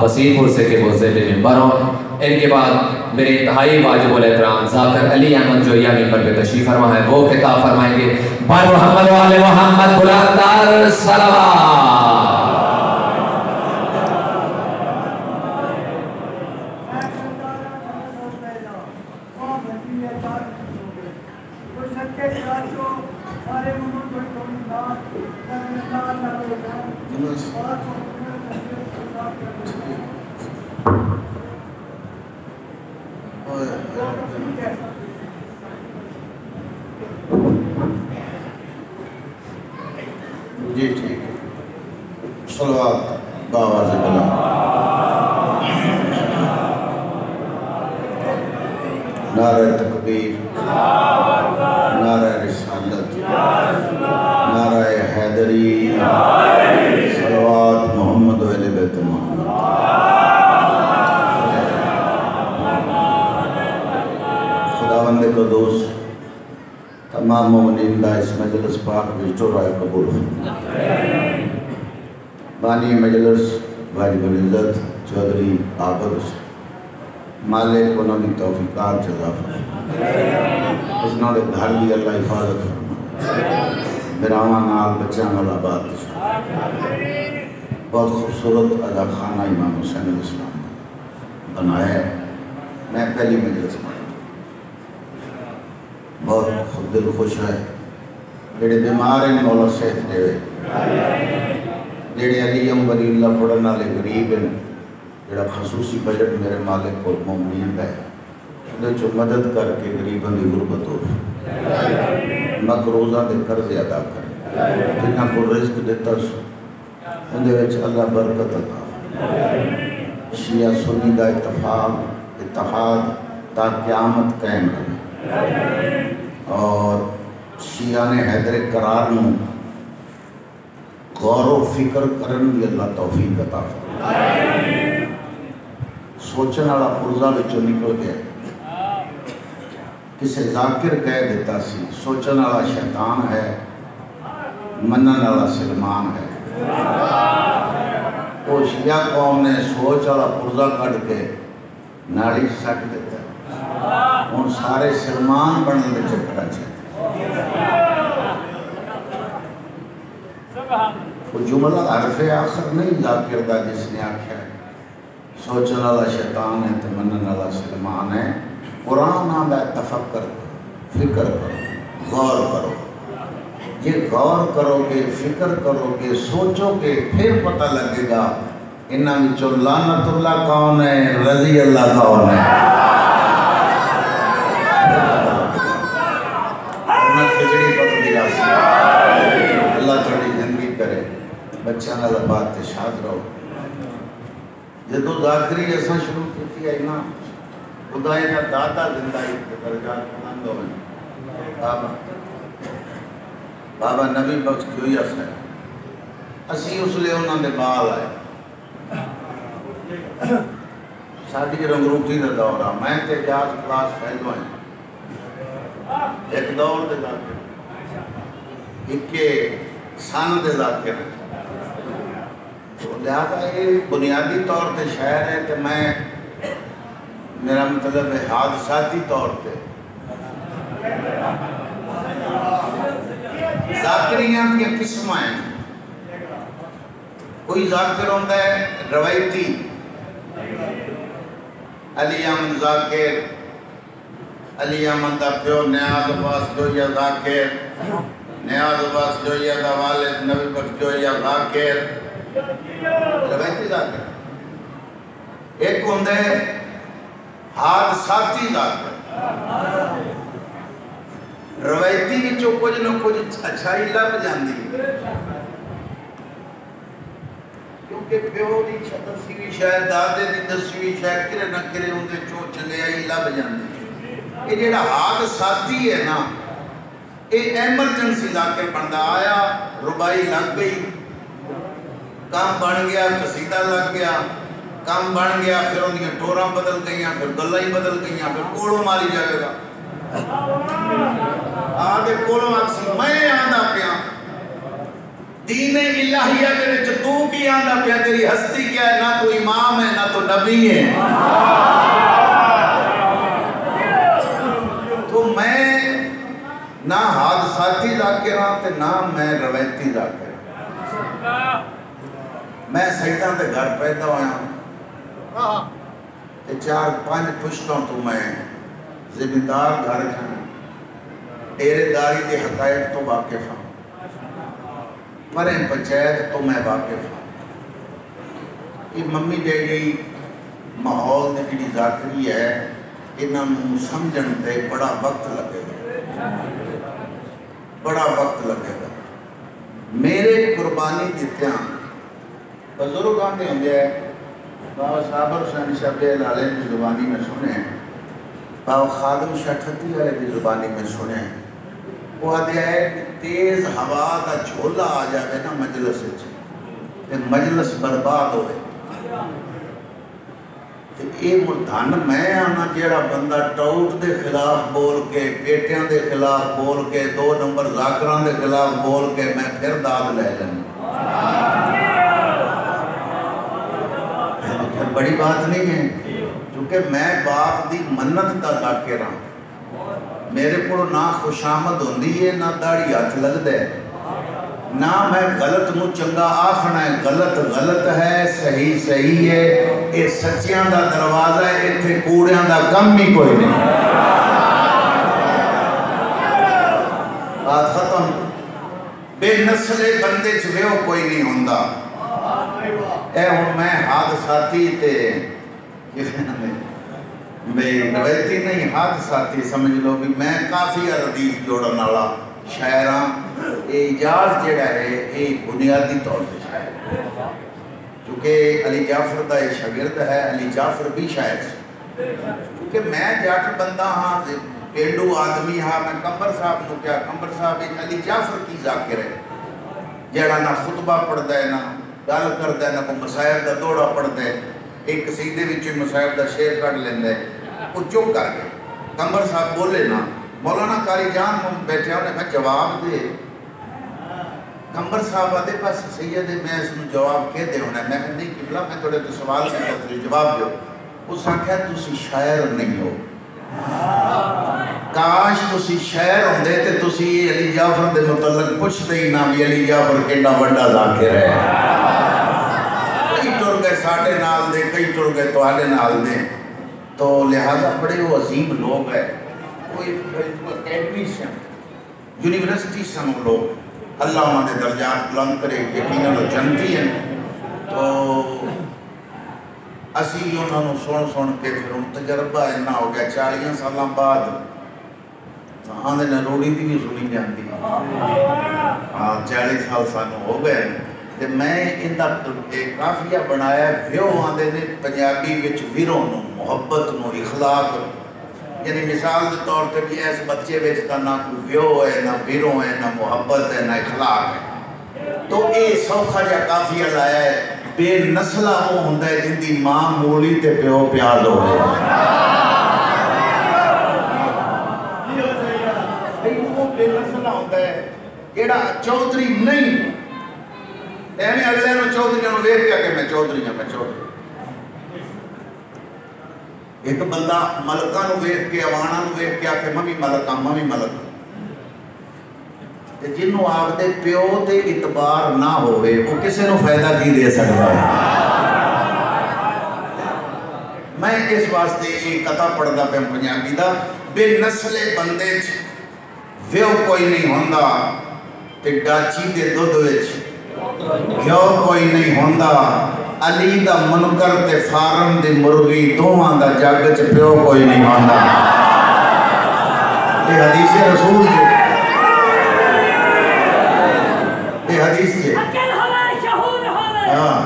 आप वसीपुर से के मुज़्ज़िल मिंबर हों। इनके बाद मेरे इंतहाई वाजिबुल एहतराम ज़ाकिर अली अहमद जोइया मिंबर पे तशरीफ़ फरमा है, वो खिताब फरमाएंगे। बर मोहम्मद वाले मोहम्मद बुलंदर सलावत। जी ठीक है, सलवात बाबा से बोला। नारे तकबीर, नारे रिसालत, नारे हैदरी, सलवात मोहम्मद वाले बैत मोहम्मद। खुदावंद को दोस्त तमाम मोमिनीन का इस मजलिस पाक विजो राय कबूल बानी मजलिस वाजिबुल इज़्ज़त चौधरी आबद मालिक उन्होंने तौफीकात जज़ाफ़ा उसने घर की अल्लाह हिफाजत बिरावा नाल बच्चों वाला बात बहुत खूबसूरत अदा खाना इमाम हुसैन इस्लाम बनाया है। मैं पहली मजलिस में बहुत खुद दिल खुश है। जेड़े बीमार हैं मौला सेहत देवे, जेड़े अलीम वलील्ला पढ़ने वाले गरीब हैं, जेड़ा खसूसी बजट मेरे मालिक को मुमनीन है उहदे मदद करके गरीबों की गुरबत हो, मकरूज़ा के कर्जे अदा करे, जिन्हों को रिज़्क दिता उहदे अल्लाह बरकत अता। शिया सुन्नी का इत्तफाक इत्तेहाद ता क़यामत कायम रहे और शिया ने हैदर करार नूं गौर व फिक्र करन दी अल्लाह तौफीक अता फरमाए। सोचने वाला पुरजा विचों निकल गया, किसी जाकिर कह दिता सी सोचने वाला शैतान है, मनन वाला सलमान है। वो शिया कौम ने सोच वाला पुरजा कढ़ के नाली सट दिता, हुण सारे सलमान बनने के चक्कर च। वो जुमला हरफे आखिर नहीं जाकिर का जिसने आख्या सोचने वाला शैतान है तो मनन वाला सलमान है। कुरान आंदा तफक्कर करो, फिक्र करो, गौर करो। ये गौर करोगे, फिक्र करोगे, सोचोगे, फिर पता लगेगा इन्हां विचों लानतुल्लाह कौन है, रज़ी अल्लाह कौन है। अल्लाह थोड़ी जिंदगी करे, बच्चा नाल बात ते शाद रहो। जो जाकरी असा शुरू की है ना, खुदाई का दादा जिंदाई के दरजात बुलंद होवे। बाबा नबी बख्श जोइया साहब असी उसले उन्होंने बाल आए, साड़ी रंगरूटी का दौर आ, मैं ते जात क्लास फैलो है एक दौर के जाके इक्के सन के जाके तो लिहाजा ये बुनियादी तौर पर शायर है कि मैं मेरा मतलब है हादसाती तौर पे जाकिरियां की किस्म हैं। कोई जाकिर होता है रवायती, अली अहमद जाकिर, अली अहमद का प्यो न्याज अब्बास जोइया जाकिर, न्याज अब्बास जोइया का वालिद नबी बख्श जोइया जाकिर, रवायती जाकिर। एक होंगे हादसाती जाकिर, रवायती विचों कुछ न कुछ अच्छाई लभ जाती क्योंकि प्यो की दसी भी शायद दादे की दसी भी शायद किरे न किरे उनके चो चंगियाई लभ जाती। ये जो हादसाती है ना, ये एमरजेंसी जाकिर बनता आया, रुबाई लग गई, काम बन गया, कसीदा लग गया, काम बन गया, फिर उनकी टोरा बदल गई, फिर गल्ला ही बदल गई, फिर कोड़ों मारी जाएगा आगे कोलों आखसी मैं आंदा पिया दीन इलाहिया दे विच तू की आंदा पिया, तेरी हस्ती क्या है? ना तू इमाम है ना तो नबी है। तो मैं ना हादसाती जाकिर हाँ ते ना मैं रवायती जाकिर। मैं सैयदां दे घर पैदा होया ते 4-5 पुश्तों तो मैं जिम्मेदार घर च डेरेदारी के हकायक तो वाकिफ हाँ, परे पंचायत तो मैं वाकिफ हाँ। ये मम्मी डैडी माहौल की जी जाकरी है, इन्हों समझण ते बड़ा वक्त लगेगा, बड़ा वक्त लगेगा। मेरे कुर्बानी दित्या बुजुर्ग आते होंगे बाबा साबर हुसैन शबे लाले की जुबानी में सुने, बाबा खादम शठती वाले की जुबानी में सुने। वो आते है कि तेज हवा का झोला आ जाए ना मजलिस ते मजलिस बर्बाद होए। तो ये धन मैं आना जेड़ा बंदा टाउट के खिलाफ बोल के, पेटियां के खिलाफ बोल के, 2 नंबर जाकरां के खिलाफ बोल के मैं फिर दाद ले लेना, फिर बड़ी बात नहीं है। क्योंकि मैं बाप की मन्नत का जाकिर हाँ, मेरे को ना खुशामद होंदी है ना दाढ़ी हथ लगता है, ना मैं गलत नूं चंगा आखना है। गलत गलत है, सही सही है। ये सच्चियां दा दरवाजा है, इत्थे कूड़ियां दा कम ही कोई नहीं। बात खत्म। बेनस्ले बंदे च वेहो कोई नहीं होंदा। ए हुण मैं हादसाती ते रवायती नहीं हादसाती समझ लो भी मैं काफ़ी हदीस जोड़न वाला शायर हाँ। इजाज़ जेड़ा है ये बुनियादी तौर पर शायर, क्योंकि अली जाफर का एक शागिर्द है, अली जाफर भी शायर से। क्योंकि मैं जट बंदा हाँ, पेंडू आदमी हाँ। मैं कंबर साहब को क्या, कंबर साहब एक अली जाफर की जाकिर है, जड़ा ना खुतबा पढ़ता है ना गल करता है ना कोई मसायब का दौड़ा पढ़ता है। एक कसीदे विच मसायब का शेर कढ़ लेंदा है, वो चुप कर गए। कंबर साहब बोले ना, मौलाना कारी जान बैठे उन्हें मैं जवाब दे। कंबर साहब आते पास सैयद मैं इसमें जवाब कह दे होना। मैं नहीं किबला मैं थोड़े तो सवाल किया, जवाब दो। उस आख्या तुसी शायर नहीं हो, काश तुसी शायर होंदे ते तुसी अली जाफर दे मुतल्लक पुछदे ही ना भी अली जाफर कितना बड़ा जाकिर है। कई टुर गए साडे नाल दे, कई टुर गए तुहाडे नाल दे। तो लिहाजा बड़े वो अजीम लोग है, कोई अकेडमी से यूनिवर्सिटी से हम लोग, अल्लाह उन्होंने दर्जात बुलंद करे, यकीनन वो जनती हैं। तो असी उन्होंने सुन सुन के फिर हम तजर्बा इन्ना हो गया 40 साल बाद आंदे ने रोड़ी की भी सुनी जाती। हाँ 40 साल सानू हो गए तो मैं इनका काफिया बनाया। व्यो आंदे ने पंजाबी विच वीरों मुहब्बत नूं इखलाक, यानी मिसाल के तौर पर भी इस बच्चे विच तां ना कोई व्यो है ना वीरों है ना मुहब्बत है ना इखलाक है। तो ये सौखा जिहा काफिया लाया है। बेनस्ला वो होंदा है जिंदी मां मूली ते प्यो प्याज हो। वो बेनस्ला होंदा है जेड़ा चौधरी नहीं, एवं अगले चौधरी वेख के मैं चौधरी हाँ, मैं चौधरी। एक बंदा मलका वेख के अवाना वेख के आके मैं भी मलक हाँ, मैं भी मलक। जिन्हों आपके प्यो ते इतबार ना होवे वो किसी को फायदा की दे सकता है। मैं इस वास्ते एक कथा पढ़ता पे पंजाबी का। बेनस्ले बंदे व्यो कोई नहीं होंदा ते डाची दे दुध विच घ्यो कोई नहीं होंदा। अली दा मुनकर ते फारम दी मुर्गी दोवां दा जग च प्यो कोई नहीं होंदा। ये हदीस रसूल जी, ये हदीस जी। अकल होवे शहूर होवे, हां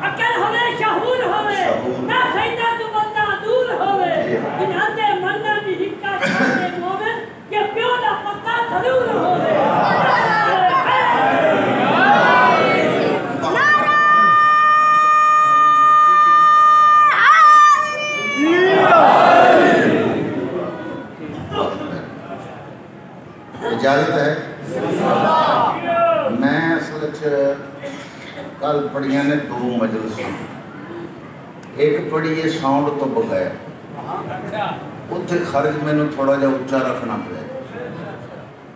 अकल होवे शहूर होवे, ना सैदा तू बंदा दूर होवे। इन्हां मन्ना दी हिक्का खाने मोमेन के प्यो दा पत्ता जरूर होवे। इजाजत है। मैं असल कल पढ़िया ने 2 मजलिस, एक पढ़ी है साउंड तो बगैर, उत्थे खर्च मैनू थोड़ा जा उच्चा रखना पे,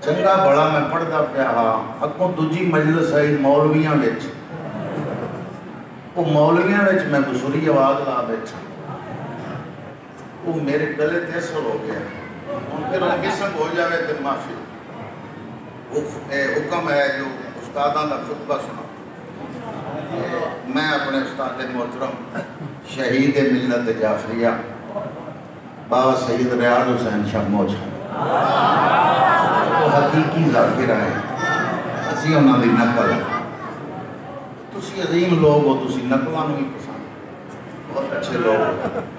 चंगा बड़ा मैं पढ़ता पाया हाँ, अगों दूजी मजलिस आई मौलवियां विच, वो मौलवियां विच मैं बसुरी आवाज़ ला बैठा, वो मेरे गले ते असर हो गया, फिर किस्म हो जाए तो माफी। हुक्म है जो उस्तादां दा खुतबा सुना, मैं अपने उस्ताद मोहतरम शहीद मिलत जाफरिया बाबा सैयद रियाज हुसैन शाह मोछा तो हकीकी ज़ाकिर है, असी उन्होंने नकल, तुसी अजीम लोग हो, तुसी नकलों भी पसंद, बहुत अच्छे लोग हो,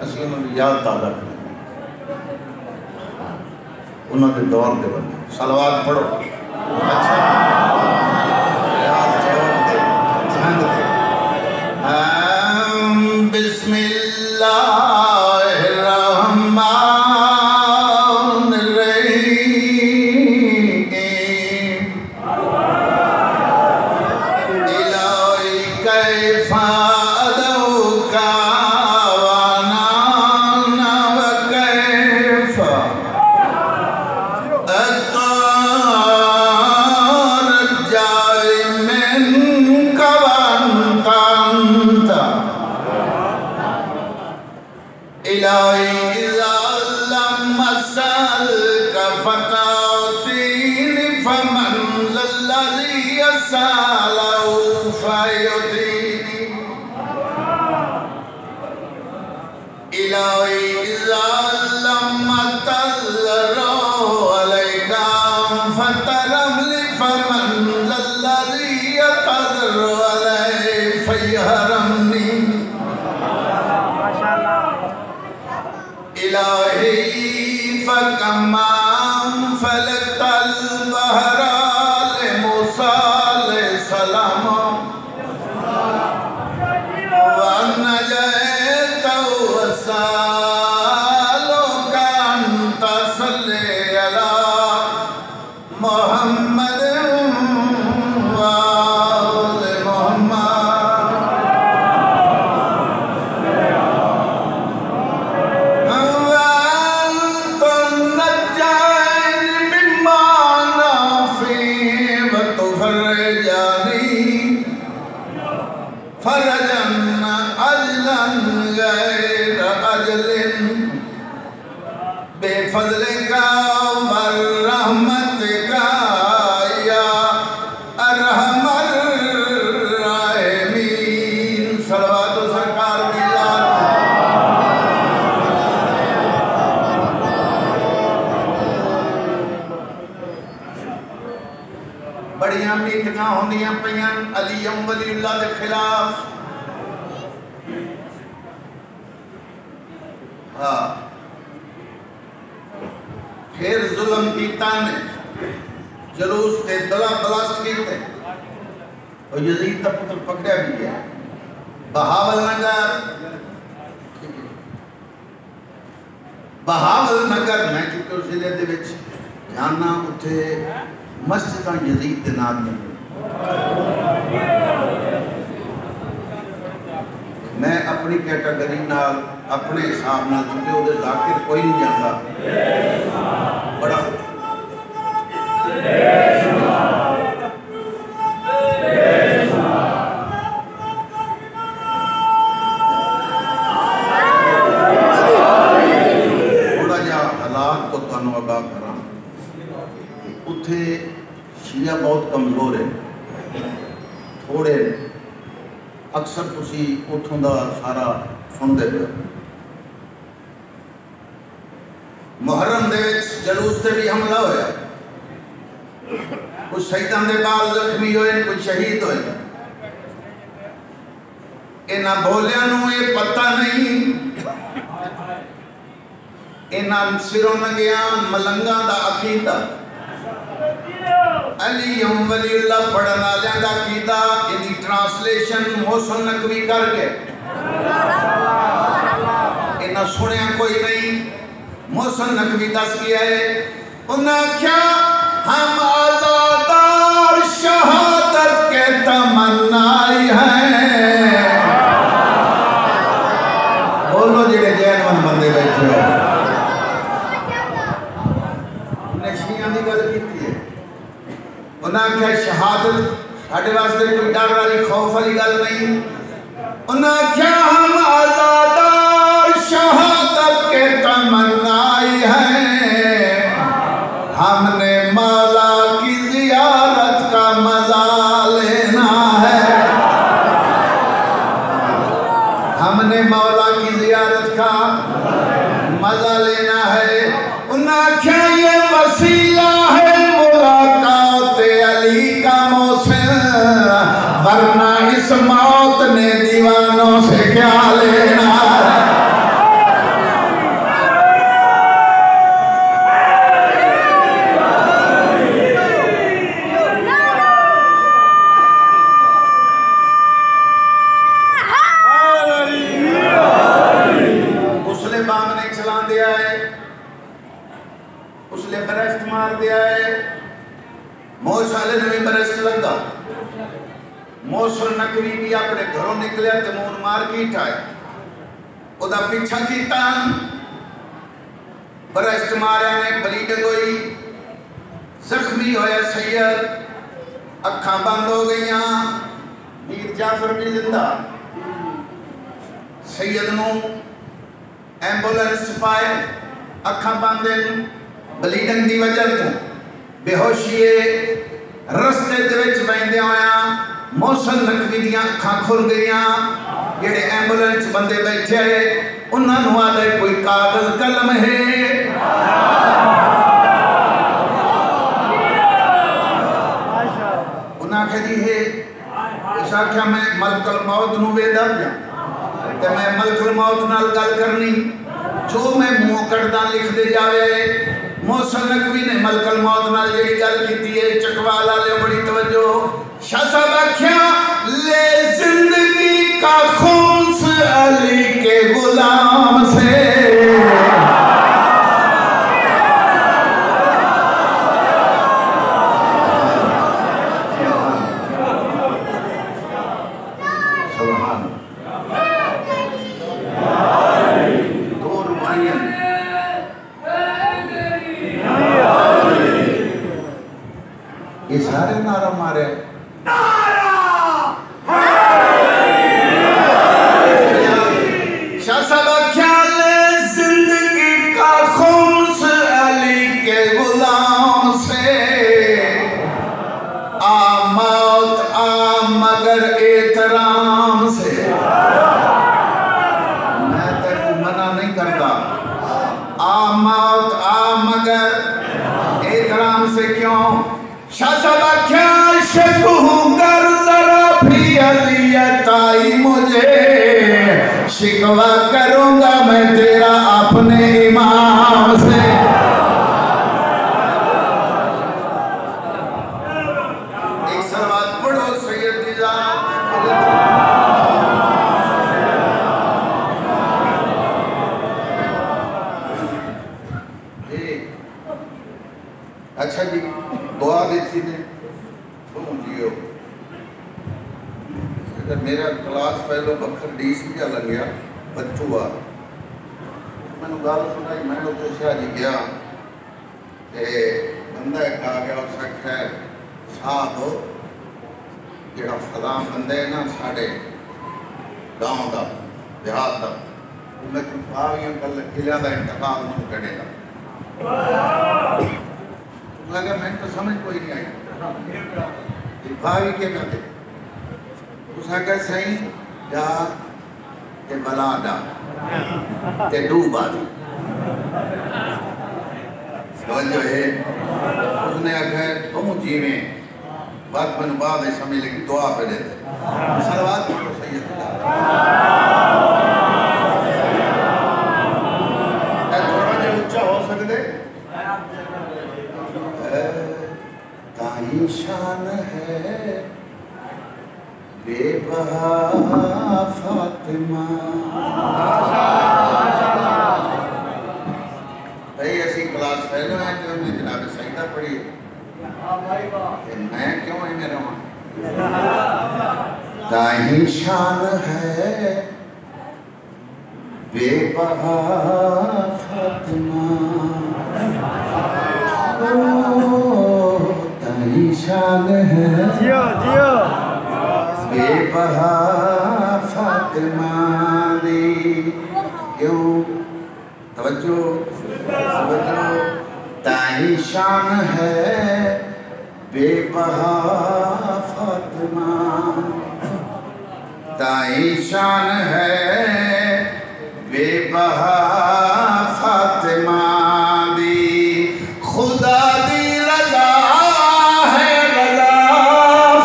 असी उन्होंने याद ताज़ा करें, उन्होंने दौर के बंदे सलवात पढ़ो, अच्छा याद छोड़ दे, छंद दे, बिस्मिल्लाह बड़िया मीटिंगां होंदियां पईयां अली वलीउल्लाह के खिलाफ, हाँ फिर जुल्म कीता ने, जलूस ते दला बलास कीते, और यजीद का पुत्र पकड़ा भी गया, बहावल नगर मैं चुके उस जिले दे विच जाना, उत्थे मस्जिदां यजीद दे नाम ने, मैं अपनी कैटेगरी नाल अपने हिसाब नाल चुके उहदे ज़ाकिर कोई नहीं जानता, बड़ा थोड़ा जा हालात को तुहानू आगाह करा, उत्थे शिया बहुत कमजोर है, थोड़े अक्सर तुसी उठों दा सारा सुनते पे, मुहर्रम दे विच जलूस से भी हमला होया, कुछ शहीदां दे बाल जख्मी होए, कुछ शहीद होए, इन्हां बोलियां नूं ये पता नहीं, इन्हां सिरों नंगियां मलंगां दा अकीदा अली वलीउल्लाह पढ़न वालियां दा अकीदा, इहदी ट्रांसलेशन मोहसिन नकवी करके इन्हां सुनिया कोई नहीं, मोहसिन नकवी दस किया है, उन्हें आख्या हम आज़ादार शहादत के तमन्नाई हैं, बोलो जेड़े जैनवन बंदे बैठे हो नशियां की गल की है उन्हें आख्या शहादत साढ़े वास्ते कोई डर वाली खौफ वाली गल नहीं उन्हें आख्या हम आजादार शहादत के तमन्नाई है हमने मौला की जियारत का मजा लेना है हमने मौला की जियारत का मजा लेना है उन्हें आख्या ये वसीला है मुलाकात अली का मौसम वरना इस मौत ने दीवानों से क्या लेना उसले बाम ने चला दिया है उसले बरस्त मार दिया है मौसाले ने भी बरस्त लगा मौसल नकवी भी अपने घरों निकलिया ते मून मार्केट आए ओदा पीछा कीता बरस्त मारिया ने ब्लीडिंग हुई जख्मी होया सैयद अखा बंद हो गई मीर जाफर भी जिंदा सैयद नू एंबुलेंस पाए अखा बंद ब्लीडिंग की वजह तो बेहोशी रस्ते दे विच बहंदे होया मौसल नकवी दी अखां खुल गईयां जेड़े एंबुलेंस बंदे बैठे उन्होंने आदे कोई कागज कलम है उन्हें आख्या जी है उस आख्या मैं मलकुल मौत नूं वेदा पिया ते मैं मलकुल मौत नाल गल करनी जो मैं मुंह कटदा लिख दे जावे मौसल नकवी ने मलकुल मौत नाल जेड़ी गल कीती है चकवाला ले बड़ी तवज्जो शाह साहब आख्या ले जिंदगी का खूंस अली के गुलाम से ये सारे नारा मारे शाह साहब ख्याल जिंदगी का खूंस अली के गुलाम से आ मौत आ मगर एहतराम से मैं तेरे मना नहीं करता आ मौत आ मगर एहतराम से क्यों शाह साहब क्या शकू कर जरा भी अलियताई मुझे शिकवा करूंगा मैं तेरा अपने इमाम से एक सलवात पढ़ो सैयद निजाम अच्छा जी दुआ देती ने तुम जियो अगर मेरा क्लास पहलो बखर डीसी का लग गया बच्चू आ मैंने गल सुनाई मैं तो शाह जी गया ते बंदा एक आ गया उस आख्या साहब जेड़ा फला बंदा है ना साढ़े गाँव का देहात का मैं पावियों कल किलिया का इंतकाल नहीं करेगा लगा मैं तो समझ कोई नहीं आई भावी के ना थे उसने कहा सही जा के बला डा ते डूबा समझो है उसने आखा तुम जीवे बात मन बाद समझ लगी दुआ पे देते सलवात पढ़ो सही थोड़ा जिहा ऊंचा हो सकते ताई शान है बेबहा फातिमा भाई ऐसी क्लास पहले है कि हमने जनाब सईदा पढ़ी मैं क्यों है मेरा ताई शान है बेबहा फातिमा ताई शान है जियो जियो बेबहा फातिमा दी क्यों तवज्जो तवज्जो ताई शान है बेबहा फातिमा ताई शान है बेबहा फातिमा दी खुदा दी रज़ा है रज़ा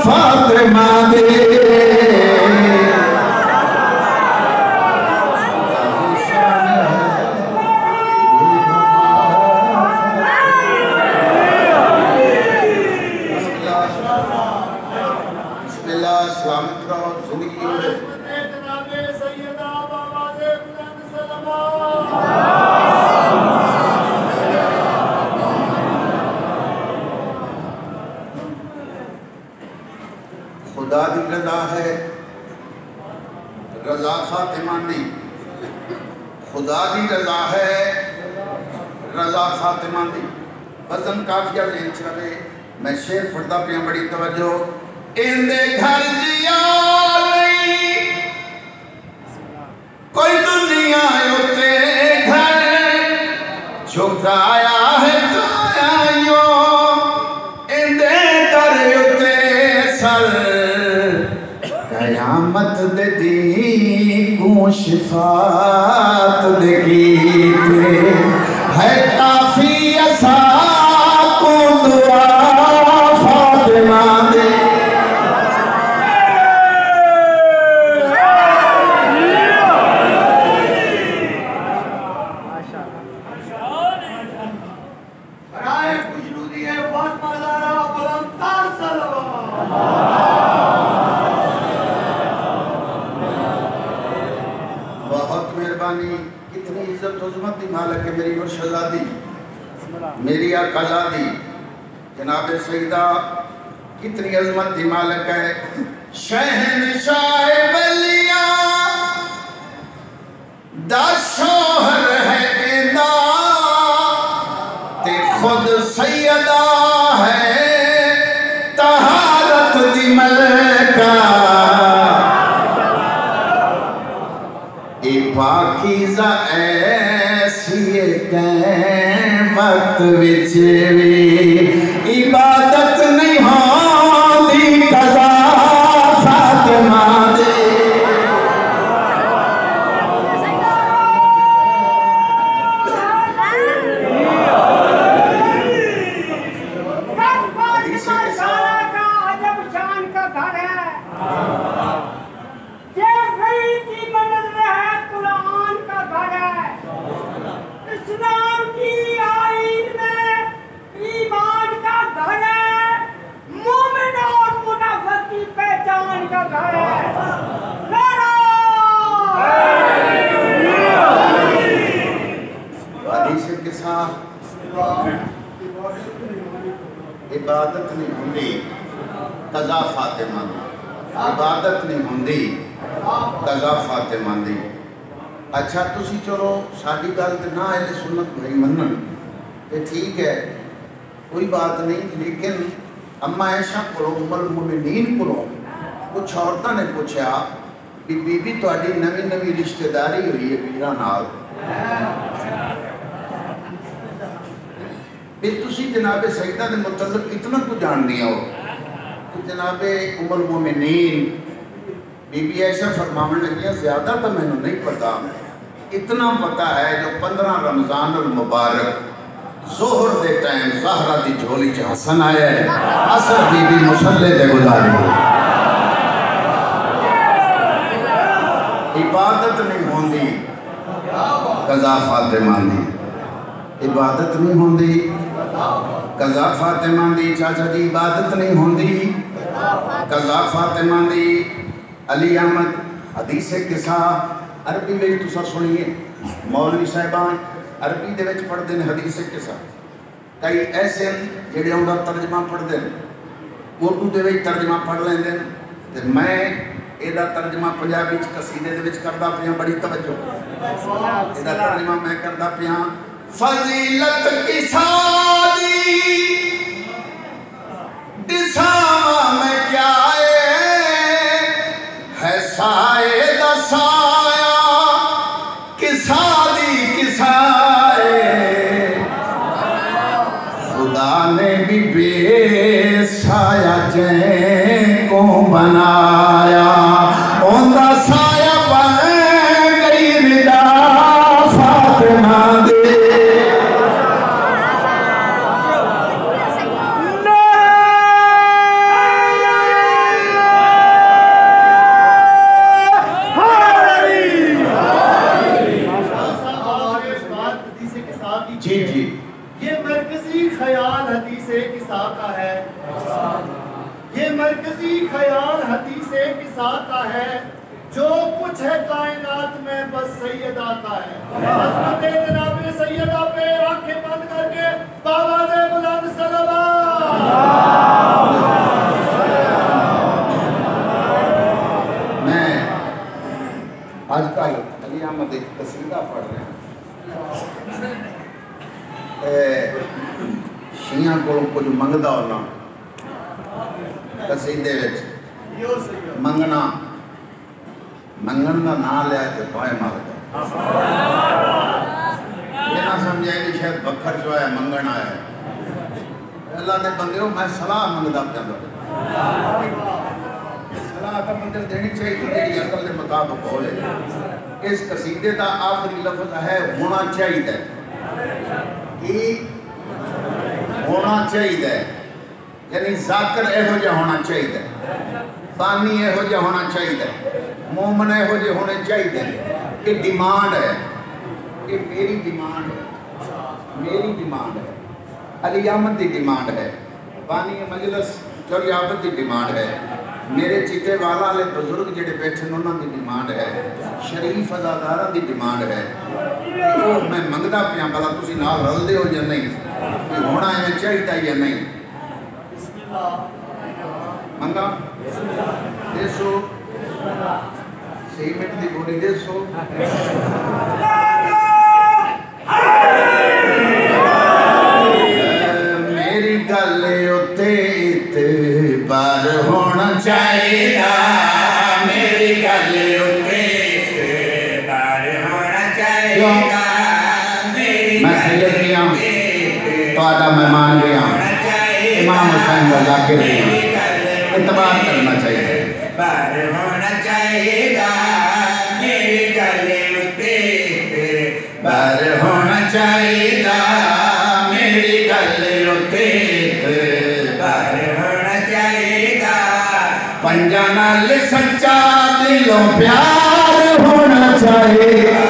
फातिमा दी खुदा दी रज़ा है रज़ा फातिमा दी खुदा दी रज़ा है रज़ा फातिमा दी वज़न काफिया लेन चले मैं शेर पढ़दा पिया बड़ी तवज्जो इंदे घर जिया नहीं कोई दुनिया उते घर झुकाया है तायो इंदे दर उते सर कयामत दे दी को शिफात दे कीते है काफी असा को दुआ फातिमा दे कितनी इज्जत हुज़मत दी मालिक है मेरी मुर्शदादी मेरी आकाज़ादी जनाब सईदा कितनी अज़मत दी मालिक है शहंशाह वलिया दा शोहर है इंदा ते खुद सैयदा है तहारत दी मलका पाकीज़ा ऐसी वक्त विच भी इबादत नहीं होती कज़ा फातिमा दे इबादत नहीं होंदी कज़ा फातिमा दी इबादत नहीं होंदी कज़ा फातिमा दी अच्छा तुसी चलो साडी गल ते ना अहले सुन्नत नहीं मनन ते ठीक है कोई बात नहीं लेकिन अम्मा ऐशा को उम्मुल मोमिनीन को कुछ औरतां ने पूछा कि बीबी तुहाडी नवी नवी रिश्तेदारी हुई है पीरां नाल फिर तुसी जनाबे सईदा के मुतल्लिक़ कितना कुछ जाननी हो कि जनाबे उम्मुल मोमिनीन बीबी ऐशा फरमावन लगियां ज़्यादा तो मैंने नहीं पता इतना पता है जो 15 रमज़ान अल मुबारक ज़ोहर दे टाइम ज़हरा दी झोली च हसन आया है असर बीबी मुसल्ले दे गुजारी इबादत नहीं होंदी कज़ा फातिमा दी इबादत नहीं होंदी कज़ा फातिमा दी चाचा जी इबादत नहीं होंदी कज़ा फातिमा दी अली अहमद हदीस किसा अरबी में तुसा सुनिए मौलवी साहिबान अरबी दे विच पढ़ते हैं हदीस किसा कई ऐसे जिहड़े उहदा तर्जमा पढ़ते हैं उर्दू दे विच तर्जमा पढ़ लेंदे ते मैं ਇਹਦਾ ਤਰਜਮਾ ਪੰਜਾਬੀ ਚ ਕਸੀਦੇ ਦੇ ਵਿੱਚ ਕਰਦਾ ਪਿਆ, ਬੜੀ ਤਵੱਜੋ। ਇਹਦਾ ਤਰਜਮਾ ਮੈਂ ਕਰਦਾ ਪਿਆ। ਫਜ਼ੀਲਤ ਕਿਸਾਦੀ दिसावा में क्या है साए दा साया किसादी किसाए खुदा ने भी बेसाया जै को बनाया ओंदा साया बन गई रिदा फातिमा दे। जो कुछ है कायनात में बस सैयदा का है। हज़रत जनाब सैयदा पे आंखें बंद करके बाबा ने बुलंद सलावत। मैं आजकल अली अहमद एक कसीदा पढ़ रहा हूँ। शिया को कुछ मंगदा होना कसीदे विच मंगना मंगन का नाम लिया तो बाएं मार गया। ये ना समझे कि शायद बखर जो है मंगन आया है। अल्लाह ने बंदे हो मैं सलाह मंगदा पिया सलाह तो बंदे देनी चाहिए तेरी अकल के मुताबिक बोले। इस कसीदे का आखिरी लफ्ज है होना चाहिए कि होना चाहिए यानी जाकिर एहो जिहा होना चाहिए बानी एहो जिहा होना चाहिए मोमन एहो जे होने चाहिए। ये डिमांड है, ये मेरी डिमांड है, मेरी डिमांड है, अली अहमद की डिमांड है, बानी मजलिस चौरियाबत की डिमांड है, मेरे चिट्टे वाला वाले बुजुर्ग जेडे बैठे उन्होंने डिमांड है, शरीफ अदादारा की डिमांड है। तो मैं मंगदा पिया भला तुसी नाल रलदे हो या नहीं, कि होना है चाहिए या नहीं। मंगा देसो सीमेंट की गोली देसो मेरी गल उत्ते इतबार होना चाहिए। मेरी गल उत्ते इतबार होना चाहिए। मैं सैयद गया तो मेहमान गया इमाम हुसैन का जाकिर गया इतबार करना चाहिए। बार होना चाहिएगा मेरी गले उत्ते बार होना चाहिएगा मेरी गले उत्ते बार होना चाहिएगा। पंजा नाल सच्चा दिलों प्यार होना चाहिएगा।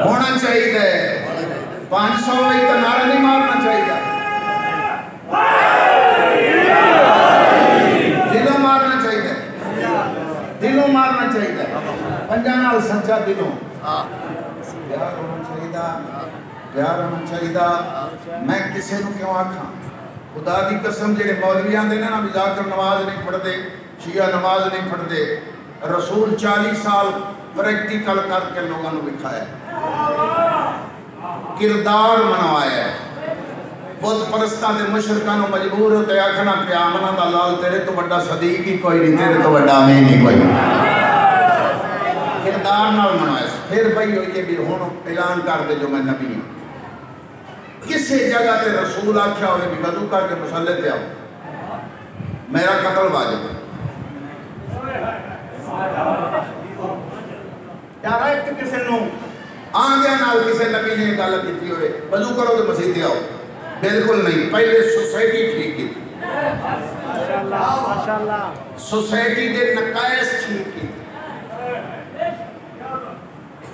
होना चाहिए 500 तो नारा नहीं मारना चाहिए, दिलों मारना चाहिए, दिलों मारना चाहिए। पंजा नाल सच्चा दिलों प्यार होना चाहिए, प्यार होना चाहिए। मैं किसी को क्यों आखा खुदा की कसम जेडे मौलवी आते हैं ना भी जाकर नमाज नहीं पढ़ते शिया नमाज नहीं पढ़ते रसूल 40 साल प्रैक्टिकल करके लोगों को दिखाया किरदार मनवाया बुत परस्तां दे मुशरकां नूं मजबूर होते आखना पिया अमना दा लाल तेरे तो बड़ा सदीक ही कोई नहीं तेरे तो बड़ा अमीन ही कोई किरदार नाल मनवाया। फिर भाई होइए भी हुण ऐलान कर दे जो मैं नबी हां। किसी जगह ते रसूल आख्या होवे भी वजू करके मसले ते आओ मेरा कत्ल वाजिब है। डायरेक्ट किसी नूं आंदियां नाल किसी नबी ने गल कीती होवे वजू करो ते मसीह ते आओ, बिल्कुल नहीं। पहले सोसाइटी ठीक की माशाअल्लाह माशाअल्लाह सोसाइटी दे नकायस ठीक की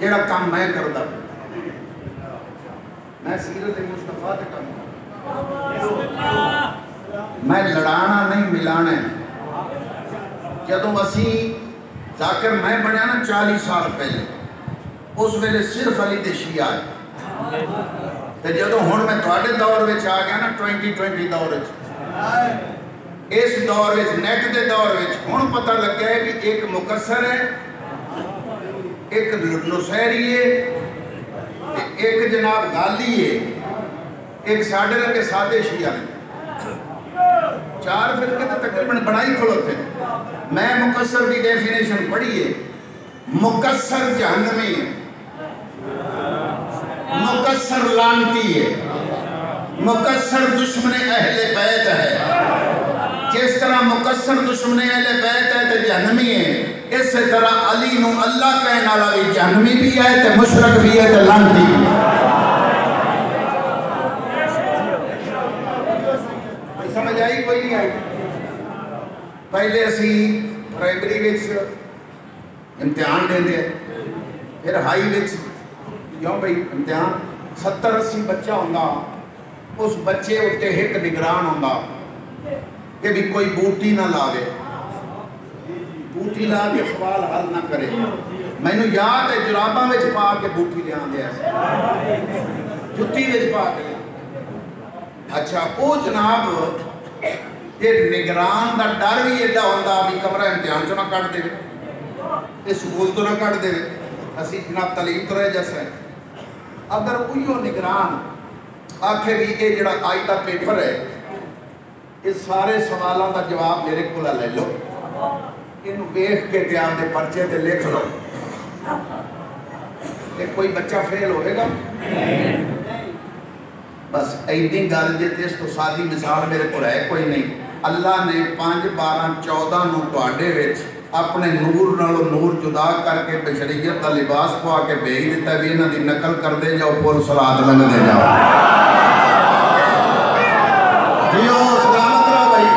जेड़ा काम मैं करदा मैं सीरत मुस्तफा ते काम मैं लड़ाना नहीं मिलाना है। जदों असी जाकिर मैं बनया ना 40 साल पहले, उस वेले सिर्फ अली दे शिया है। तो जदों हुण मैं तुहाडे दौर विच आ गया ना 2020 दौर विच, इस दौर विच नेट के दौर विच हुण पता लग्या है कि एक मुकस्सर है, एक नुसैरी है, एक जनाब गाली है, एक साढ़े लगे सादे शिया ने। 4 फिरके तो तकरीबन बनाई खड़ोते। मैं मुकस्सर की डेफिनेशन पढ़ी है, मुकस्सर जहन्नमी है, मुकस्सर लानती है, मुकस्सर दुश्मन अहले बैत है। जिस तरह मुकस्सर दुश्मन अहले बैत है तो जहन्नमी है, इस तरह अली नू अल्लाह कहने वाला भी जहन्नमी भी है, तो मुशरक भी है, तो लानती भी है। समझ आई कोई नहीं आई? पहले असी प्राइमरी विच इम्तिहान देंगे, फिर हाई विच क्यों भाई इम्तिहान 70-80 बच्चा होंदा, उस बच्चे उत्ते एक निगरान होंदा कि भी कोई बूटी ना लावे, बूटी ला के सवाल हल ना करे। मैनू याद है जुराबां विच पा के बूटी लिआंदे, जुत्ती विच पा के। अच्छा वो जनाब ये निगरान का डर भी एडा होंदा भी कमरा इम्तिहान चो ना कट दे, स्कूल तो ना कट दे, असी जनाब तलीम तो रह जैसा है। अगर उयो निगरान आखे भी ये जड़ा अज का पेपर है, ये सारे सवालों का जवाब मेरे को ले लो, इनू वेख के आपके पर्चे ते लिख लो, ते कोई बच्चा फेल होएगा? बस इतनी गल जे, इस तो सादी मिसाल मेरे को है कोई नहीं। अल्लाह ने 5, 12, 14 नूं तुहाडे विच अपने नूर नालों नूर जुदा करके बशरीयत का लिबास पवा के भेज दिता भी इन्हां दी नकल करते जाओ, पुल सलात लंघदे जाओ। जियो सलामत रहो भाई।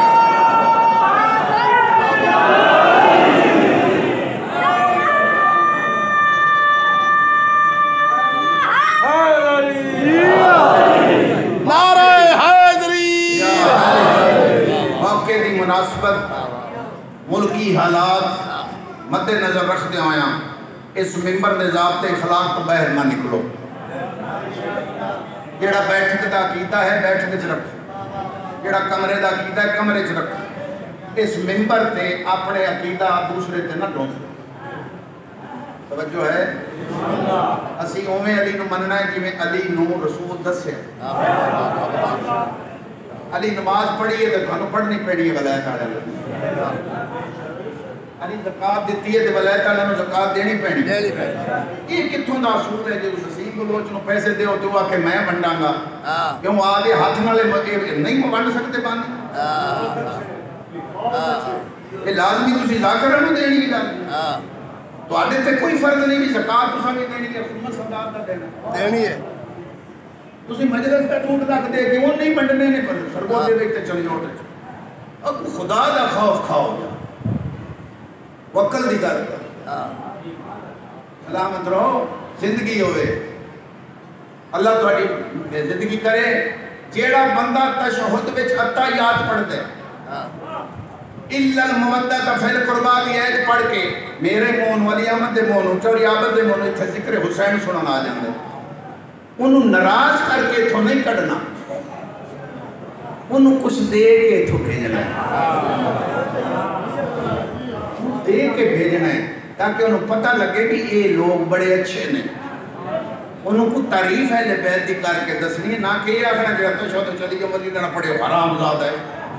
मुल्की हालात मद्देनजर रखते आया इस मिंबर ने ज़ाब्ते इखलाक तो बाहर ना निकलो। जेड़ा बैठक का कीता है बैठक च रखो, जेड़ा कमरे का कीता है कमरे च रखो। इस मिंबर ते अपने अकीदा दूसरे ते ना ढोंदो। तवज्जो है? असी उवें अली नूं मनना है जिवें अली नूं रसूल दस्सिया। अली नमाज पढ़ी है तो थानू पढ़नी पैनी है वलायत वाले। अली ज़कात दी है तो वलायत वाले नूं ज़कात देनी पैनी। ये कित्थों दा असूल है? जो नसीब बलोच नूं पैसे दो तो आके मैं वंडांगा, क्यों आदे हाथ नाले नहीं वंड सकते बन। ये लाजमी तुसीं ज़ाकिर नूं देनी है। तुहाडे ते कोई फर्ज नहीं भी ज़कात तुसां भी देनी है, हुकूमत सरदार दा देनी है। तुसी मजलिस का टूट रखते क्यों नहीं बंटने ने? पर सरगोदे विच ते चली जाओ। अब खुदा दा खौफ खाओ, वकल दी गल सलामत रहो, जिंदगी होवे, अल्लाह तुहाडी जिंदगी करे। जेड़ा बंदा तशहुद विच अत्ताहियात पढ़दे इल्लल मवद्दत फिल कुर्बा दी आयत पढ़ के मेरे मोन वली अहमद दे मोन चौरी आबद दे मोन इत्थे जिक्र हुसैन सुनन आ जांदे। उन्हों नाराज करके इथों नहीं कढ़ना, उन्हों कुछ दे के इथों भेजना है, दे के भेजना है ताकि उन्होंने पता लगे कि ये लोग बड़े अच्छे ने। उन्होंने को तारीफ है बैत दी करके दसनी है, ना कि ये आखना जो तो शो तो चली जो मर्जी ना पढ़े हराम ज़ात है,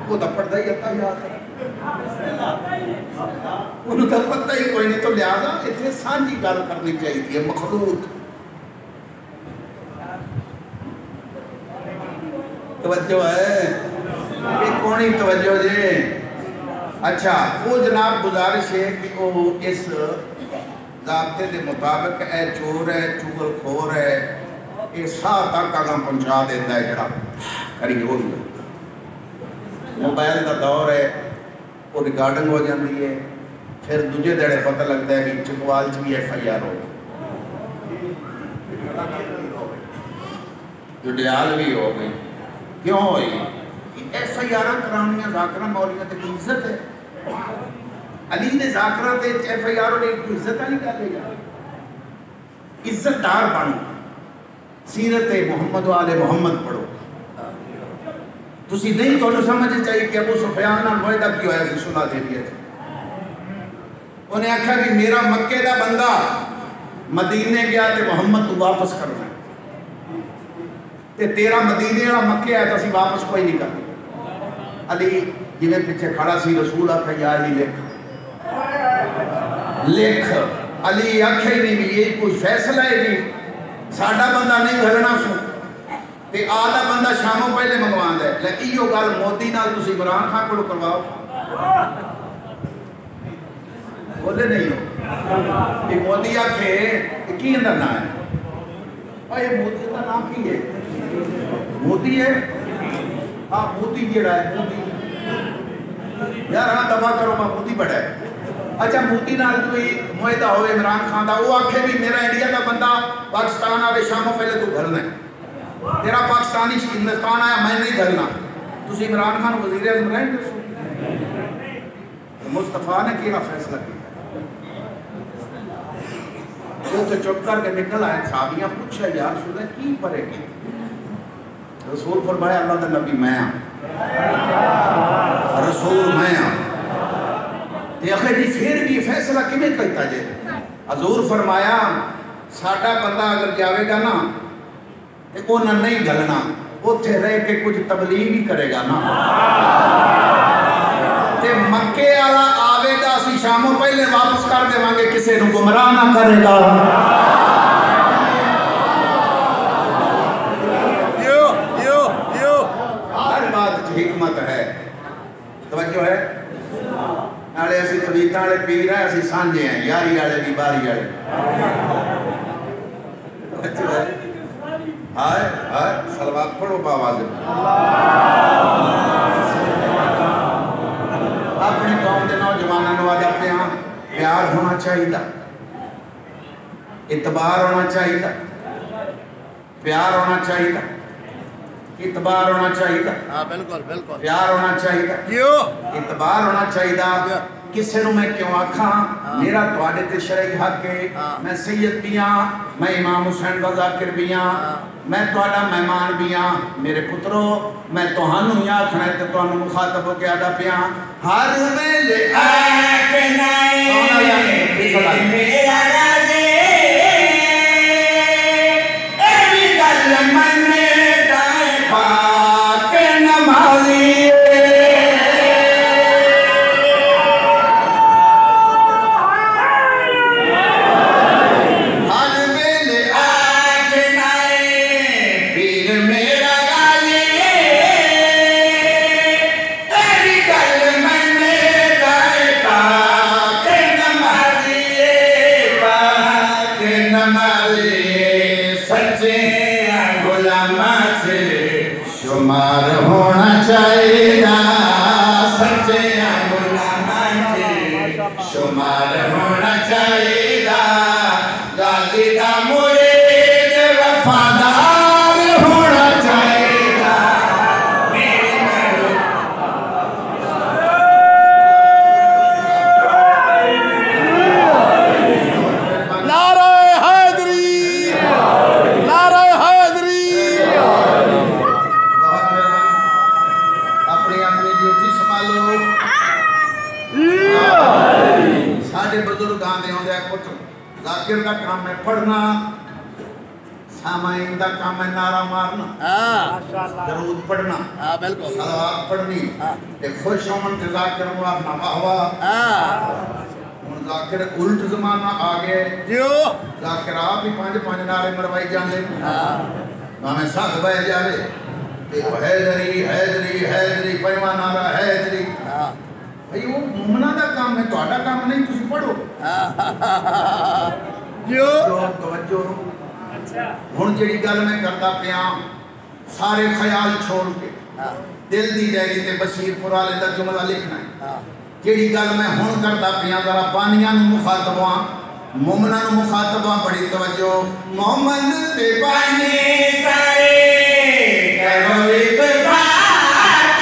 वो तो पढ़ता ही अत्ताहियात है, उन्होंने तो पता ही कोई नहीं। तो लिहाजा इतने सांझी गल करनी चाहिए मखलूक। तवज्जो है? ये कौन ही तवज्जो जे? अच्छा वो जनाब गुजारिश है कि वो इस ज़ाब्ते के मुताबिक ए चोर है, चुगलखोर है, ये साह तक आगाम पहुँचा देता है। जरा करी हो मोबाइल का दौर है, वो रिकॉर्डिंग हो जाती है, फिर दूजे दड़े पता लगता है कि चकवाल च भी FIR हो, जुडियाल भी हो गई। क्यों हुई? FIR करानियां जाकरा मौलिया ते कोई इज्जत है? अली ने जाकरा ते FIR ने कोई इज्जत वाली गल है यार? इज्जतदार बनो, सीरत मोहम्मद वाले मोहम्मद पढ़ो। तुसी नहीं तो समझ चाहिए कि अबू सुफियान नाल मुआहदा की होया सी सुलह हुदैबिया च। उन्हें आख्या कि मेरा मक्के का बंदा मदीने गया तो मोहम्मद तू वापस करना ते तेरा मदीने वाला मक्के आया तो असीं वापस कोई नहीं करना। अली जिवें पिछे खड़ा सी रसूल आख्या या अली लिख लिख। अली आख्या ही नहीं भी ये कोई फैसला है जी, साडा बंदा नहीं घलना सू ते आला बंदा शामों पहले मंगवांदा है। लेकिन इहो गल मोदी नाल तुसीं इमरान खान कोल करवाओ, बोले नहीं हो ये मोदी आखे की अंदर ना है और ये मोदी का नाम की है? मोदी है हाँ, मोदी जेड़ा है मोदी यार हाँ दफा करो, मैं मोदी बड़ा है। अच्छा मोदी नाल कोई मुआहदा हो इमरान खान का, वो आखे भी मेरा इंडिया का बंदा पाकिस्तान आवे शामों पहले तू घलना है, तेरा पाकिस्तानी हिंदुस्तान आया मैं नहीं घलना, तुम इमरान खान वजीर आज़म रहें? मुस्तफा ने क्या फैसला किया? तो चुप करके निकल आए। साबियां पूछा यार सुना की परेगी? रसूल फरमाया अल्लाह का नबी मैं रसूल मैं आखिर फिर भी फैसला किमें करता जे? हजूर फरमाया साडा बंदा अगर जाएगा ना तो उन्हें नहीं गलना, उत्थे रह के कुछ तबलीग ही करेगा ना ते मक्के वाला आवेगा असी शामों पहले वापस कर देवांगे, किसी को गुमराह ना करेगा। हर बात हिकमत है, तवज्जो है। नाले असी कविता वाले पीर हैं, असी सांझे हैं, यारी वाले भी बारी वाले। हाय हाय सलवात पढ़ो बावाज़। अपनी कौम के नौजवानों को आज अपने यहाँ प्यार होना चाहिए, इतबार होना चाहिए, प्यार होना चाहिए, इतबार होना चाहिए। हाँ बिल्कुल बिल्कुल, प्यार होना चाहिए, इतबार होना चाहिए। किसी को मैं क्यों आखा मेरा तुहाडे ते शरई हक है, मैं सैयद भी हाँ, मैं इमाम हुसैन का ज़ाकिर भी हाँ, मैं तुहाडा मेहमान भी हाँ। मेरे पुत्रो मैं तुहानू ही आखना है तो तुहानू मुखातब होके आदा पिया हर वेले आके नहीं मेरा राजे ए भी गल मने दाए पाक नमाज़ी शुमार होना चाहिए, सच्चे शुमार होना चाहिए, गाजी का मुरीद वफादार होना चाहिए। नारे हैदरी, नारे हैदरी। साढ़े बुजुर्ग आते होंगे कुछ ज़ाकिर का काम है पढ़ना, सामाइन का काम है नारा मारना, दरूद पढ़ना, बिल्कुल सलावत पढ़नी, ते खुश होमन ते ज़ाकिर को आखना वाह वाह। हुन ज़ाकिर उल्ट ज़माना आ गए, ज़ाकिर आप ही पांच पांच नारे मरवाई जाते, भावें सख बह जावे ते हैदरी हैदरी हैदरी पैवा नारा हैदरी। भाई वो मुमना का काम है, ਤੁਹਾਡਾ काम नहीं, तुम पढ़ो जो तवज्जो। अच्छा हुन जेड़ी गल मैं करदा पिया सारे ख्याल छोड़ के दिल दी डायरी ते बशीरपुर वाले दा जुमला लिखना है। जेड़ी गल मैं हुन करदा पिया जरा पानियां नु मुखातबा मुमना नु मुखातबा बड़ी तवज्जो। मोहम्मद ते पानी सारे करो इत्तेफाक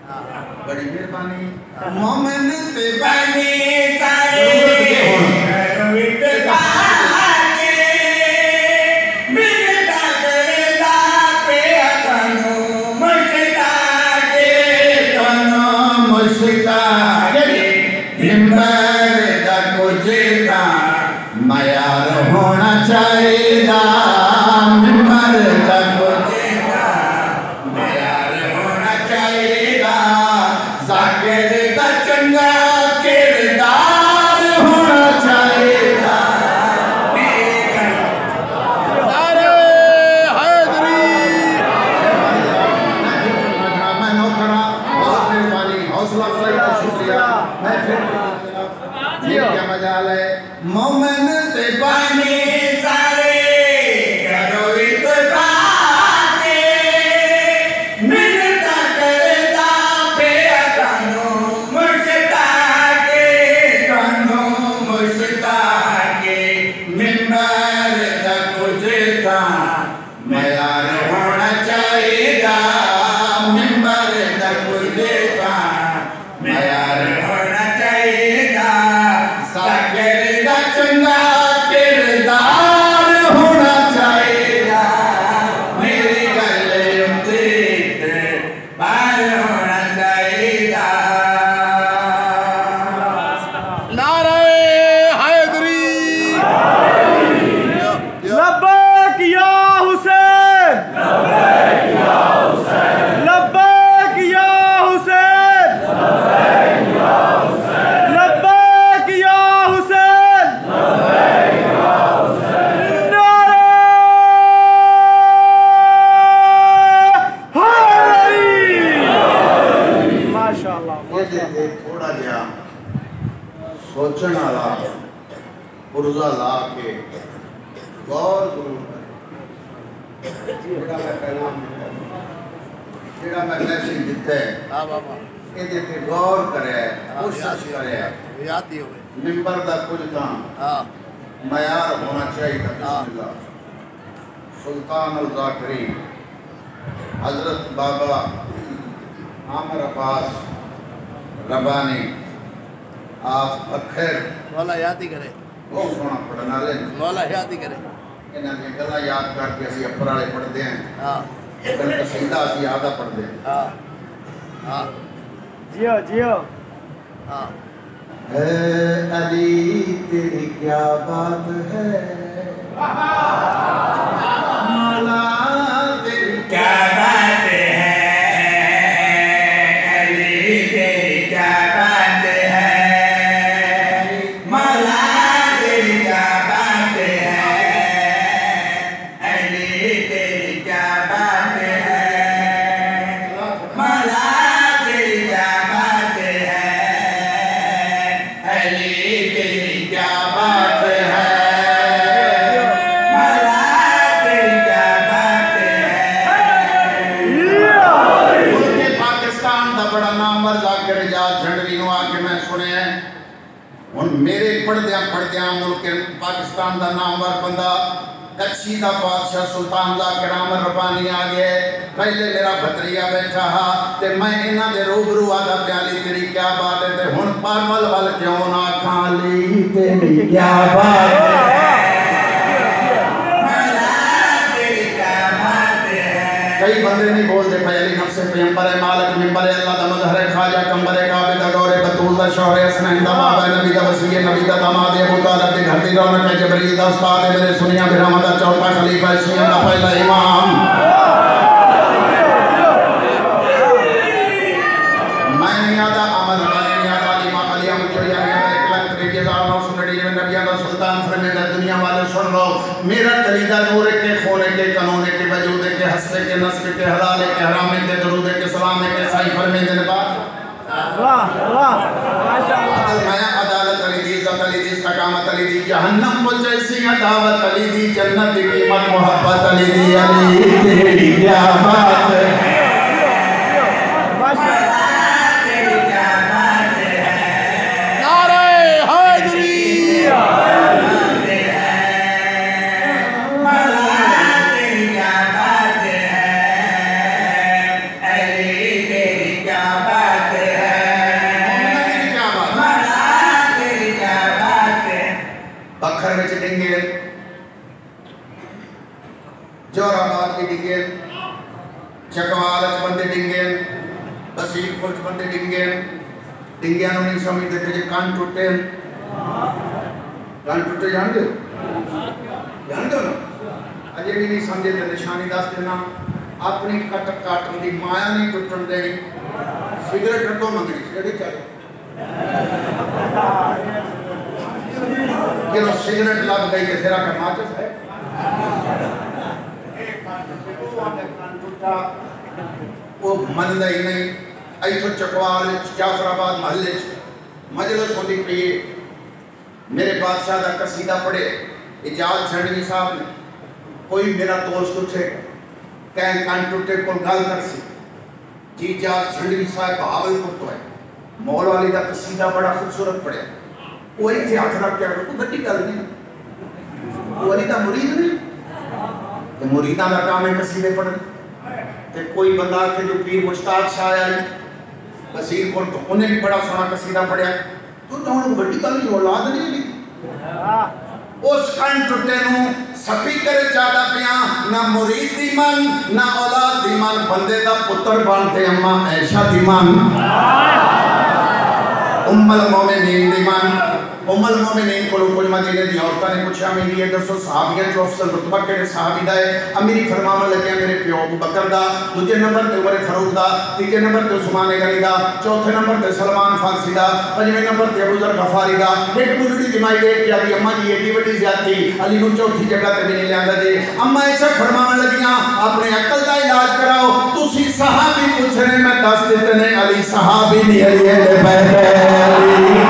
बड़ी मेहरबानी मोमिन ते बनी सारे वित पाके मिलता करदा पे तनु मुश्ता के मिंबर दा कुजता मयार होना चाहिए मिंबर दा कुजता मयार होना चाहिए जाकिर दा चंगा किरदार होना चाहिए नारे हैदरी मैं नौकरा बहुत मेहरबानी हौसला अफजाई का शुक्रिया मैं फिर ये क्या मजाल है मोमिन ते बनी सारे करो इत्तेफाके मिलता करदा पे तनु मुश्ता के मिंबर दा कुजता मयार होना चाहिए मिंबर दा कुजता मयार होना चाहिए साकिर दा चंगा किरदार होना चाहिए मेरी गल उत्ते बार होना चाहिए नारे हैदरी लब्बैक या हुसैन लब्बैक या हुसैन लब्बैक या हुसैन लब्बैक या हुसैन नारे हैदरी माशाअल्लाह ये थोड़ा जिहा सोचण वाला पुरजा ला के गौर जरूर जेड़ा मैं पैगाम जेड़ा मैं मैसेज दिता है हां बाबा ਇਹਦੇ ਤੇ गौर करे कोशिश करे याद ही होवे मिंबर दा कुछ तां हां मयार होना चाहिए बिस्मिल्लाह सुल्तान अल ज़ाकिरीन हजरत बाबा आमर अब्बास रबानी आप अखर मौला याद ही करे बहुत सोना पढ़ने वाले मौला याद ही करे इन्हां दी गल्लां याद करके असि अपर वाले पढ़दे हैं हां लेकिन कसीदा असि आधा पढ़दे हैं हां हां जियो जियो हां है अली तेरी क्या बात है मौला तेरी क्या बात है अली तेरी क्या बात है मौला तेरी क्या बात है अली तेरी क्या बात है मौला तेरी क्या बात है अली तेरी क्या बात है मौला तेरी क्या बात है मुल्क पाकिस्तान दा बड़ा नामवर ज़ाकिर एजाज झंडवी नु आके मैं सुने हुन मेरे पढ़दियां मुल्क पाकिस्तान दा नामवर बंदा कच्छी दा बादशाह सुल्तान ज़ाकिर आमर रब्बानी आ गए पहले मेरा भतरिया बैठा हा ते मैं इन्हां दे रूबरू आदा प्याली तेरी क्या बात है ते हुन पागल वल क्यों ना खाली तेरी क्या बात है कई बंदे नहीं बोलते पहली नफ्से पैगंबर है मालिक मिंबर है अल्लाह दा मजहर है खाजा कंबर है काबे दा गौर है बतूल दा शौहर है हसनैन दा बाबा है नबी दा वसी है नबी दा दामाद है अबू तालिब दी घर दी रौनक है जबरील दा उस्ताद है मेरे सुनिया बिरामा दा चौथा खलीफा है शिया दा पहला इमाम मैं यादा अमल वाले यादा इमाम अली अहमद जो यानी 1999 नबियां दा सुल्तान फरमाया दुनिया वाले सुन लो मेरा कलीदा नूर के खोने के कानून के वजूद के हस्ते के नस्ब के हलाल के हराम के दरूद के सलाम के सही फरमाते ने बात वाह वाह माशाअल्लाह मैं अदालत अली दी इज्जत अली दी इस्तकामत अली दी जहन्नम को जैसी दावत अली दी जन्नत की कीमत मोहब्बत अली दी अली तेरी क्या बात है माशाअल्लाह तेरी क्या बात है नारे हैदरी क्या बात जोराबाद भी डिगे, चकवाल च बंदे डिगे, बसीरपुर च बंदे डिगे, डिंगिया नहीं समझते कि कान टूटे जानते हो ना अजे भी नहीं समझे तो निशानी दस देना अपनी कट काटन की माया नहीं टुटन देनी सिगरेट रखो मंगनी सिगरेट चले जो सिगरेट लग गई तो फिर आकर माचिस है वो मनदा ही नहीं इथों चकवाल जाफराबाद महल्ले मजलिस होती पई मेरे बादशाह का कसीदा पढ़े इजाज झंडवी साहब ने कोई मेरा दोस्त उठे कह कान टूटे को गल कर सी जी इजाज झंडवी साहब बहावलपुर तो है मौल वाली का कसीदा बड़ा खूबसूरत पढ़े वो इतने हाथ रख के कोई बड़ी गल नहीं वो वाली का मुरीद नहीं तो मुरीदा का काम है कसीदे पढ़ने ते कोई बंदा के जो पीर मुश्ताक शाह आई बसीरपुर तो उन्हें भी बड़ा सोना कसीदा पढ़िया तो उन्होंने बड़ी गल नहीं औलाद नहीं ली उस कान टुटे नु स्पीकर चादा पिया ना मुरीद दी मन ना औलाद दी मन बंदे दा पुत्र बनते अम्मा ऐशा दी मन उम्मुल मोमिनीन दी मन उम्मुल मोमिनीन को कुछ मदीने दी औरतां ने पूछा मेरी ये दसो सहाबियां जो अफसल रुतबा केड़े सहाबी दा है अमीरी फरमावन लगे मेरे प्यो अबू बकर दा दूजे नंबर ते उमर फारूक दा तीजे नंबर ते उस्मान गनी दा चौथे नंबर ते सलमान फारसी दा पंजवें नंबर ते अबू जर गफारी दा एक बुजुर्ग जमाई दे कि अभी अम्मा जी एडी बड़ी ज्यादती अली नु चौथी जगह ते भी नहीं लियांदा जी अम्मा ऐसा फरमावन लगियां अपने अकल दा इलाज कराओ तुसी सहाबी पूछ रहे मैं दस देते ने अली सहाबी नहीं अली दे बैठे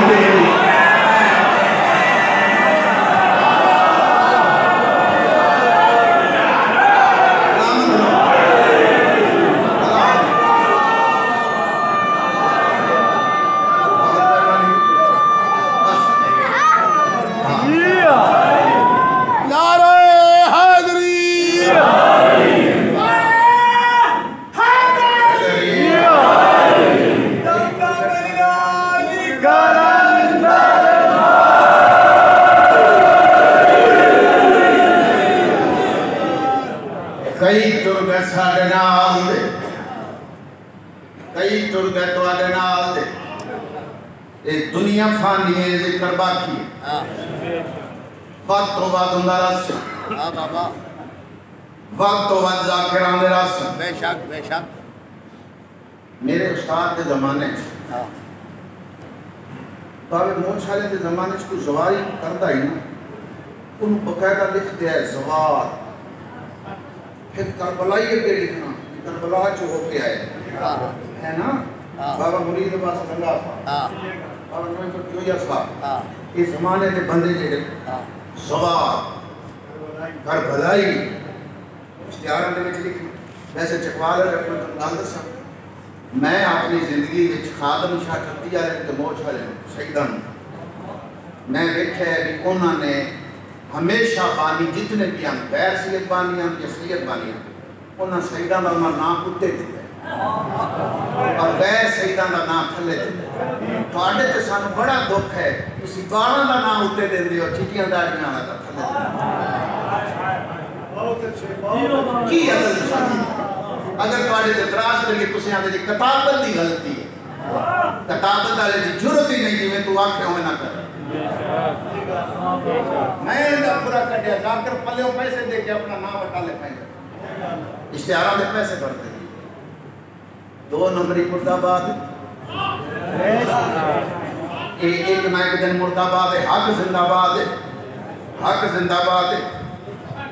दुनिया फानी है जिक्र बाकी वक्त तो बाद उनका रस बाबा वक्त तो बाद जाकिरान दे रस बेशक मेरे उस्ताद के जमाने बाबे मोछाले के जमाने च कोई ज़वारी करदा ही ना उन बकायदा लिख दिया है ज़वार फिर करबलाई के लिखना करबला जो होके आए है ना बाबा मुरीद पास गंगा बाबा नोई तो जोया साहब इस जमाने के बंदे जेड़े ज़वार करबलाई इश्तिहारां दे विच लिखी वैसे चकवाल रखना तो गल दसा मैं अपनी जिंदगी विच खादम शाह चत्ती वाले ते मोछ वाले शहीदां मैं देखा है कि उन्होंने हमेशा बानी जितने भी हम गैर सैयद बानी हम या सैयद बानी उन्होंने शहीदां का नाम उत्ते दिता और गैर शहीदां का नाम थले दिता तुहाडे ते सानू बड़ा दुख है तुसीं गालां दा नाम उत्ते देंदे हो चिट्टियां दाड़ियां वाला थले बहुत अच्छे की अदल अगर तुहाडे ते इतराज करिए तुसीं आंदे जी किताबत दी गलती है किताबत वाले दी जरूरत ही नहीं जिवें तू आखे होवे ना कर मैं इनका पूरा कटिया जाकर पल्ले पैसे दे के अपना नाम हटा ले पाएंगे इश्तिहारां दे पैसे भरते 2 नंबरी मुर्दाबाद एक ना एक दिन मुर्दाबाद है हक जिंदाबाद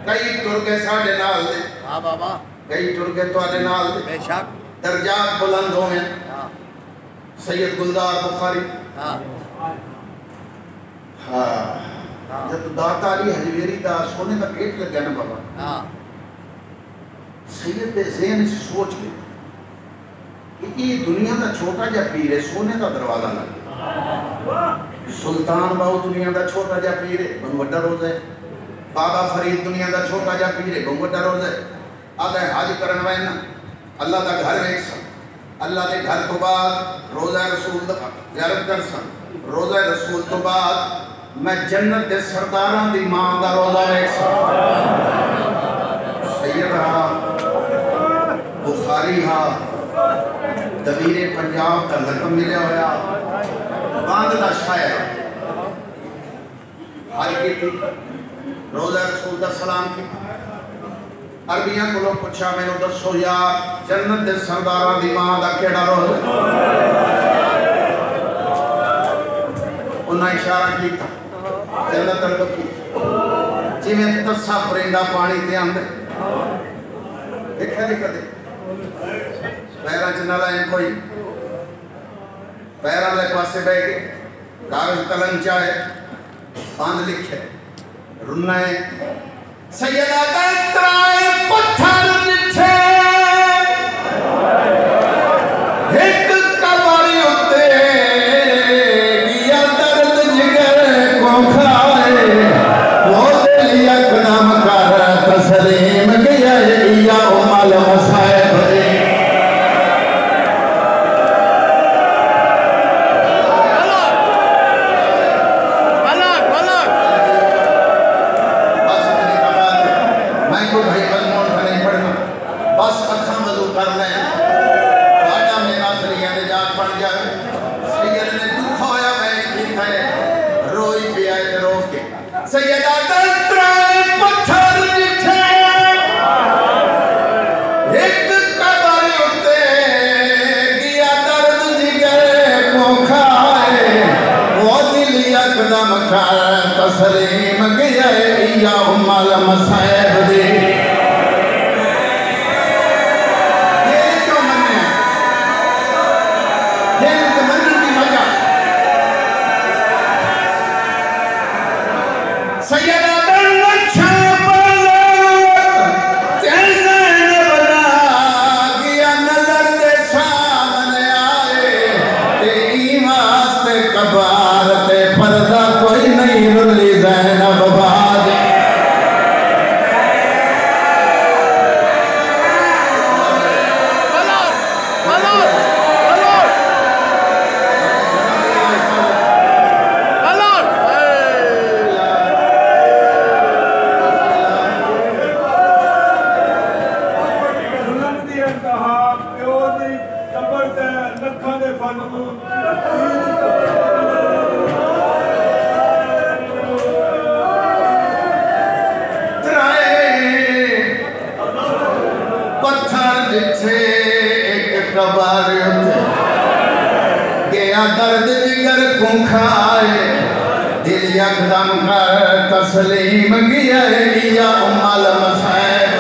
कई तुर के साडे नाल दे हां बाबा कई तुर के तुहाडे नाल दे बेशक दर्जात बुलंद होवे सैयद गुलजार बुखारी जब दाता अली हजवेरी का सोने का पेट लग गया ना बाबा सैयद दे ज़हन से सोच के कि ये दुनिया का छोटा जा पीर है सोने का दरवाजा लग सुल्तान बाहू दुनिया का छोटा जा पीर है बहुत बड़ा रोज है बाबा फरीद दुनिया का छोटा जा पीर है बहुत बड़ा रोज है आधा हज करन वाले ना अल्लाह का घर वेख सन अल्लाह के घर तो बाद रोज़ा रसूल ज़ियारत कर सन रोज़ा रसूल तो बाद मैं जन्नत के सरदारां दी मां दा रोज़ा वेख सन सैयद हा बुखारी हा दबीरे पंजाब का लकब मिले होया बांध का शायर हज की रोजा रसूल दा सलाम की अरबियां को पूछा मैनू दसो यार जन्नत दे सरदारां दी मां दा केड़ा रोल उन्हें इशारा किया जन्नत तरफ की जिवें तस्सा परिंदा पानी ते आंदे देखा नहीं कदे पैरां च ना लाए कोई पैरां वाले पासे बह के कागज कलम चाहे बांध लिखे रुन्ना है सैयदा का त्राए पत्थर जिथे एक कबर उते किया दर्द जिगर को खाए वो दिल यकदम कर तस्लीम किया या उमल मसाइब तस्लीम गया या उमल मसाइब दे ये क्यों मन्ने ये मनने की वजह सैयदा दर्द जिगर को खाए दिल यकदम कर तस्लीम गया या उमल मसाइब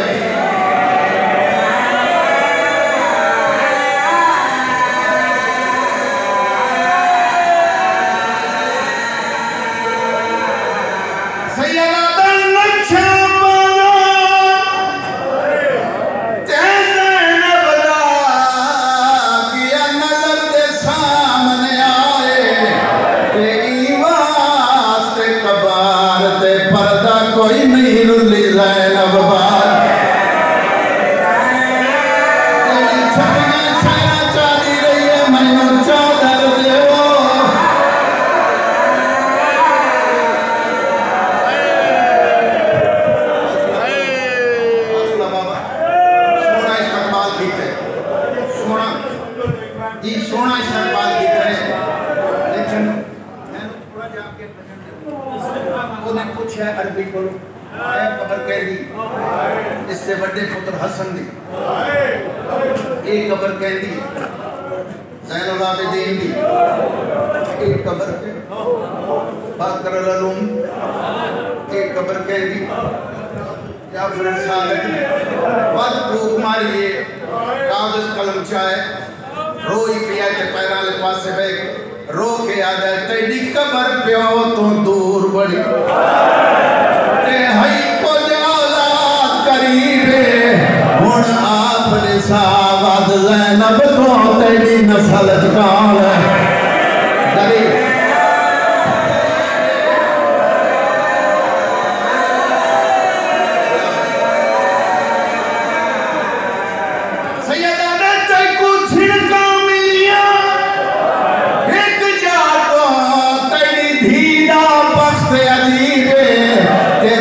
इससे बड़े पुत्र हसन दी एक कबर कहती ज़ैनुल आबिदीन दी एक कबर बाकर अलूम एक कबर कहती जाफर सादिक ने बद भूख मारिए कागज कलम चाहे रोई पिया के पैरां ले पासे बह रो के आ जाए तेरी कबर प्यो तो दूर बड़ी ते हई को औलाद करीबे हुण आप निसावद ज़ैनब तो तेरी नस्ल कौन है गरीब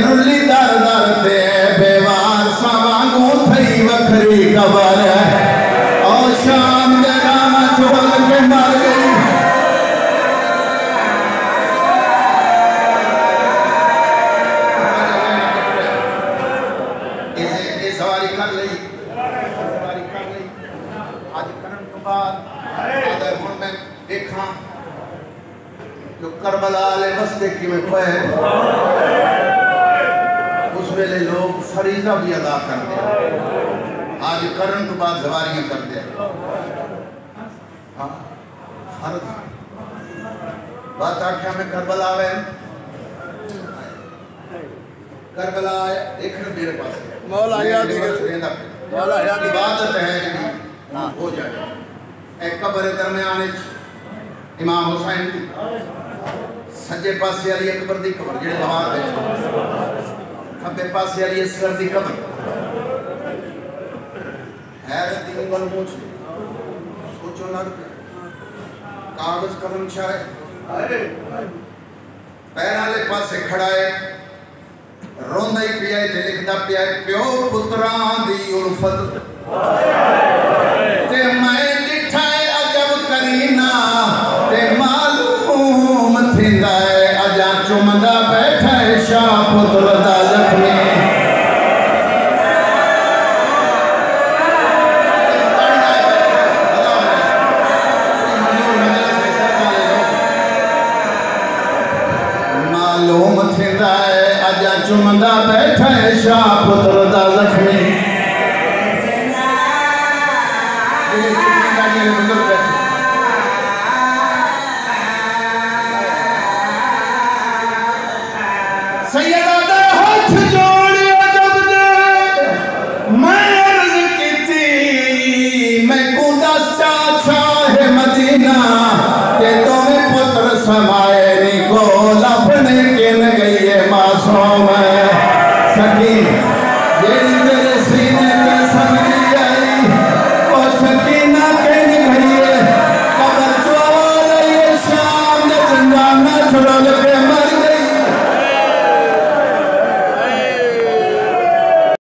रुली दर दर ते बेवार सवांगू देखा जो करबला वाले बस्ते की में पे उस वेले लोग फरीजा भी अदा करते हैं। आज करन तो बाद जवारियां करते हैं। हाँ फर्ज बात आख्या में करबला आवे करबला एक मेरे पास मौला याद मौला याद इबादत है जी हो जाए एक कब्र दरमियान इमाम हुसैन की सज्जे पासे अली अकबर दी कब्र जेड़े बाहर बैठे खब्बे पासे अली असगर दी कब्र हैरत दी गल पूछ सोचो लग कागज कलम छाए पैर वाले पासे खड़ा है रोंदा ही पिया ते लिखदा पिया प्यो पुत्रां दी उल्फत ते मैं दिठा अजब करीना ते मालूम थिंदा है अजा चुमदा बैठा है शाह पुत्र दा जख्मी मालूम थिंदा है अजा चुमदा बैठा है शाह पुत्र दा जख्मी बुजुर्ग